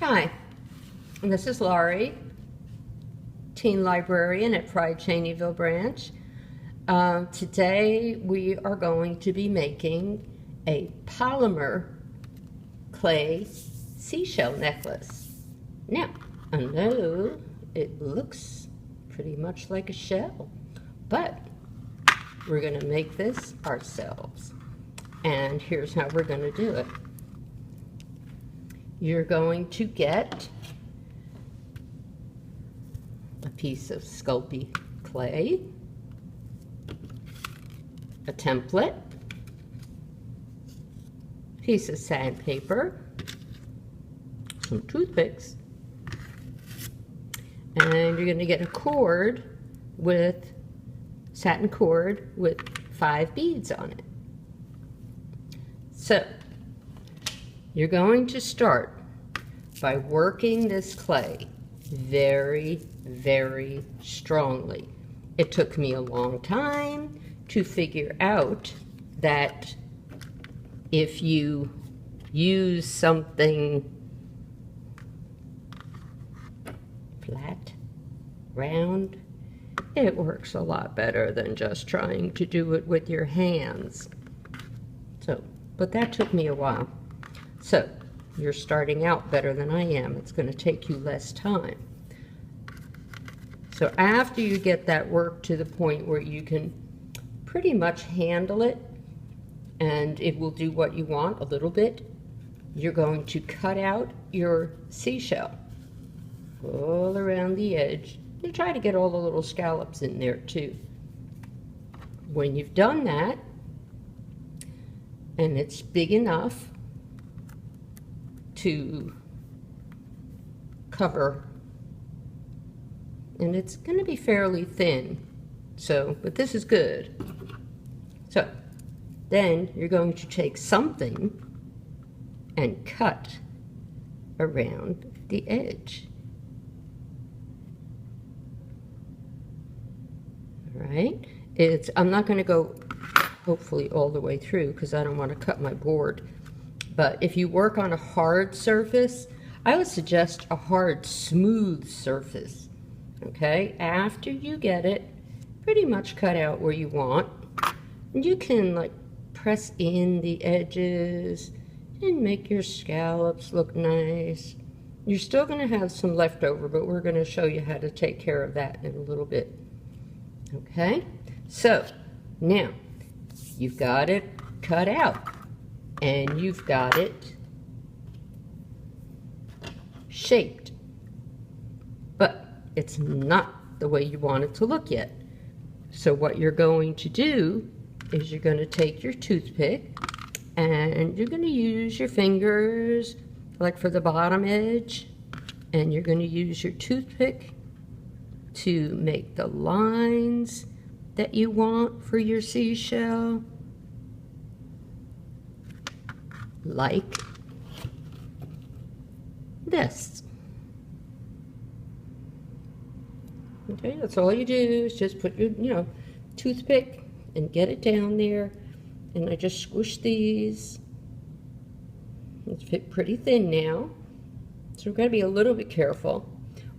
Hi, this is Laurie, teen librarian at Pride Cheneyville branch. Today we are going to be making a polymer clay seashell necklace. Now, I know it looks pretty much like a shell, but we're going to make this ourselves. And here's how we're going to do it. You're going to get a piece of Sculpey clay, a template, piece of sandpaper, some toothpicks, and you're going to get a cord with satin cord with 5 beads on it. So you're going to start by working this clay very, very strongly. It took me a long time to figure out that if you use something flat, round, it works a lot better than just trying to do it with your hands. But that took me a while. So, you're starting out better than I am. It's going to take you less time. So after you get that work to the point where you can pretty much handle it, and it will do what you want a little bit, you're going to cut out your seashell all around the edge. You try to get all the little scallops in there too. When you've done that, and it's big enough to cover, and it's going to be fairly thin, but this is good. So then you're going to take something and cut around the edge. All right, I'm not going to go hopefully all the way through because I don't want to cut my board. But if you work on a hard surface, I would suggest a hard, smooth surface. Okay, after you get it pretty much cut out where you want, you can like press in the edges and make your scallops look nice. You're still going to have some leftover, but we're going to show you how to take care of that in a little bit. Okay, so now you've got it cut out and you've got it shaped, but it's not the way you want it to look yet. So what you're going to do is you're going to take your toothpick and you're going to use your fingers like for the bottom edge, and you're going to use your toothpick to make the lines that you want for your seashell, like this. Okay, that's all you do is just put your, toothpick and get it down there, and I just squish these. It's fit pretty thin now, so we're going to be a little bit careful.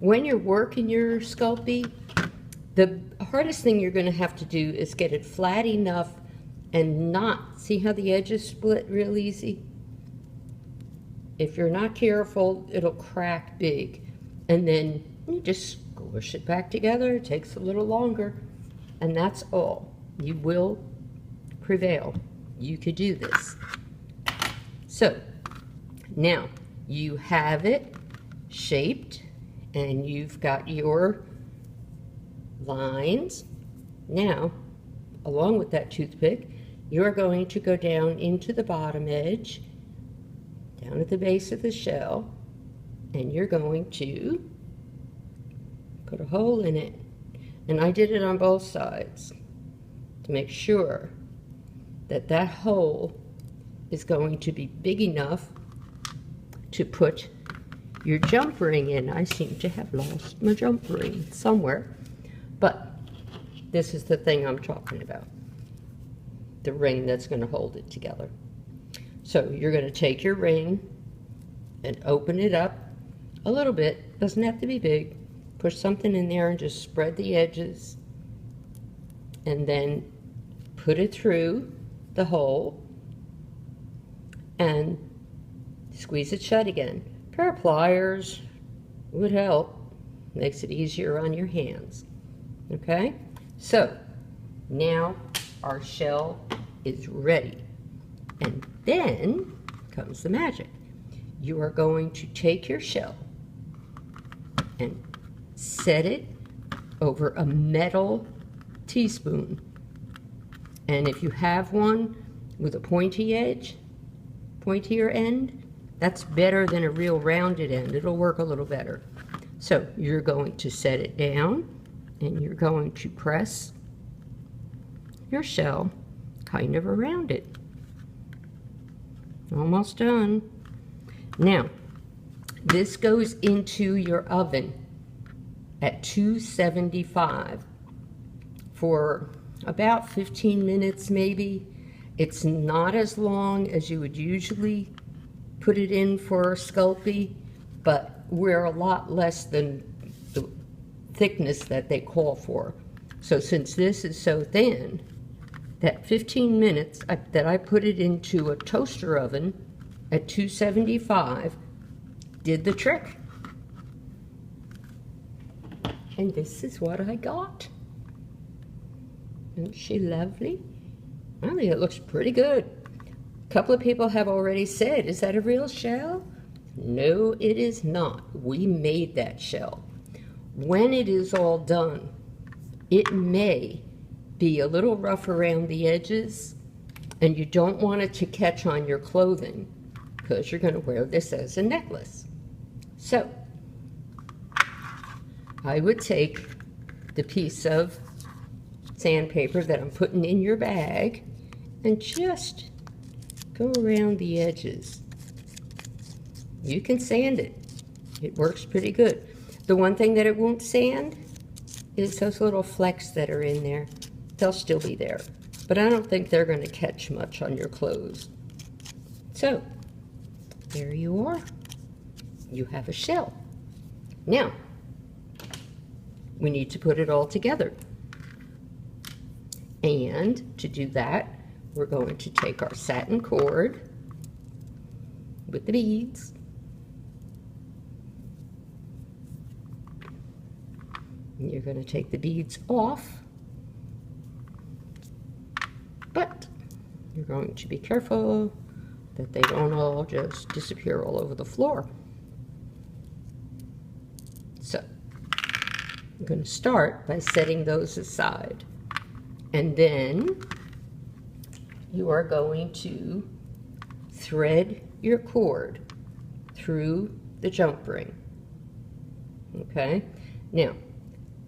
When you're working your Sculpey, the hardest thing you're going to have to do is get it flat enough and not, see how the edges split real easy? If you're not careful, it'll crack big, and then you just squish it back together. It takes a little longer, and that's all. You will prevail. You could do this. So now you have it shaped and you've got your lines. Now, along with that toothpick, you're going to go down into the bottom edge, down at the base of the shell, and you're going to put a hole in it. And I did it on both sides to make sure that that hole is going to be big enough to put your jump ring in. I seem to have lost my jump ring somewhere, but this is the thing I'm talking about, the ring that's going to hold it together. So you're going to take your ring and open it up a little bit, doesn't have to be big. Push something in there and just spread the edges, and then put it through the hole and squeeze it shut again. A pair of pliers would help. Makes it easier on your hands. Okay? So, now our shell is ready. And then comes the magic. You are going to take your shell and set it over a metal teaspoon. And if you have one with a pointier end, that's better than a real rounded end. It'll work a little better. So you're going to set it down and you're going to press your shell kind of around it. Almost done. Now, this goes into your oven at 275 for about 15 minutes maybe. It's not as long as you would usually put it in for Sculpey, but we're a lot less than the thickness that they call for. So since this is so thin, that 15 minutes that I put it into a toaster oven at 275 did the trick. And this is what I got. Isn't she lovely? I think it looks pretty good. A couple of people have already said, is that a real shell? No, it is not. We made that shell. When it is all done, it may be a little rough around the edges, and you don't want it to catch on your clothing because you're going to wear this as a necklace. So, I would take the piece of sandpaper that I'm putting in your bag and just go around the edges. You can sand it. It works pretty good. The one thing that it won't sand is those little flecks that are in there. They'll still be there, but I don't think they're going to catch much on your clothes. So, there you are. You have a shell. Now, we need to put it all together. And to do that, we're going to take our satin cord with the beads. And you're going to take the beads off, but you're going to be careful that they don't all just disappear all over the floor. So, I'm going to start by setting those aside. And then you are going to thread your cord through the jump ring. Okay? Now,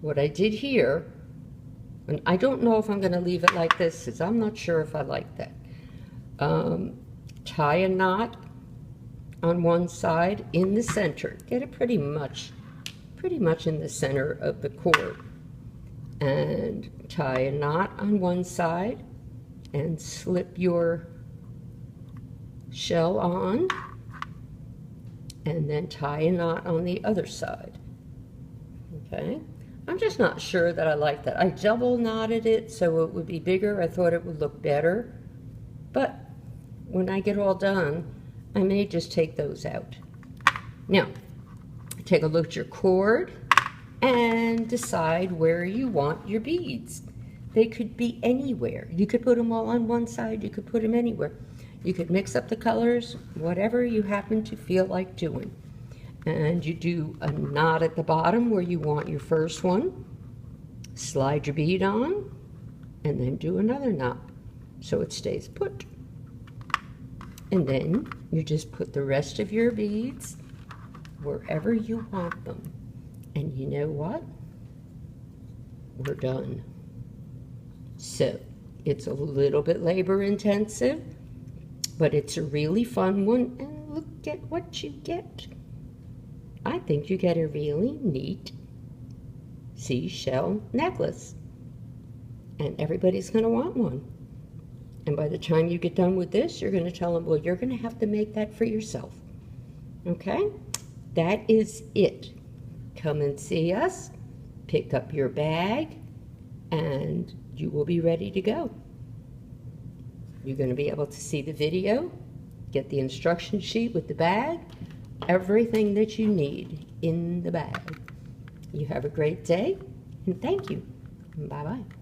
what I did here, and I don't know if I'm going to leave it like this, because I'm not sure if I like that. Tie a knot on one side in the center. Get it pretty much in the center of the cord. And tie a knot on one side and slip your shell on, and then tie a knot on the other side. Okay? I'm just not sure that I like that. I double knotted it so it would be bigger. I thought it would look better. But when I get all done, I may just take those out. Now, take a look at your cord and decide where you want your beads. They could be anywhere. You could put them all on one side, you could put them anywhere. You could mix up the colors, whatever you happen to feel like doing. And you do a knot at the bottom where you want your first one, slide your bead on, and then do another knot so it stays put. And then you just put the rest of your beads wherever you want them. And you know what? We're done. So, it's a little bit labor intensive, but it's a really fun one, and look at what you get. I think you get a really neat seashell necklace, and everybody's going to want one. And by the time you get done with this, you're going to tell them, well, you're going to have to make that for yourself. Okay? that is it. Come and see us, pick up your bag, and you will be ready to go. You're going to be able to see the video, get the instruction sheet with the bag, everything that you need in the bag. You have a great day, and thank you. Bye-bye.